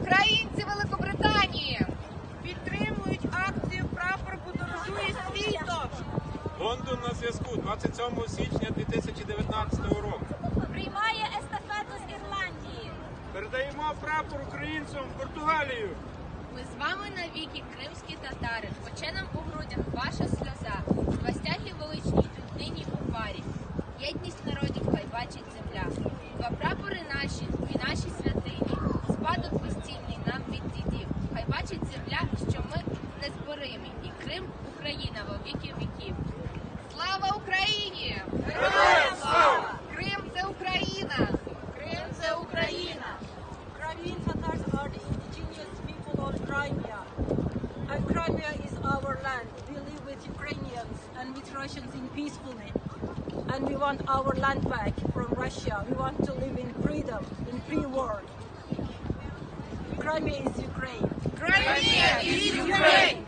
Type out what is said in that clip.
Українці Великобританії підтримують акцію «Прапор подорожує світом». Лондон на зв'язку 27 січня 2019 року. Приймає естафету з Ірландії. Передаємо прапор українцям в Португалію. Ми з вами навіки, кримські татари, хоче нам у грудях ваша сльоза, два стяги величні йдуть нині у парі. Єдність народів хай бачить земля, два прапори наші, дві наші святині, спадок безцінний нам від дідів. Хай бачить земля, що ми незборимі, і Крим, Україна во віки віків. Слава Україні! Героям слава! Крим – це Україна! Крим – це Україна! Crimean Tatars are the indigenous people of Crimea. And Crimea is our land. We live with Ukrainians and with Russians in peacefully. And we want our land back from Russia. We want to live in freedom, in free world. Crimea is Ukraine. Crimea is Ukraine!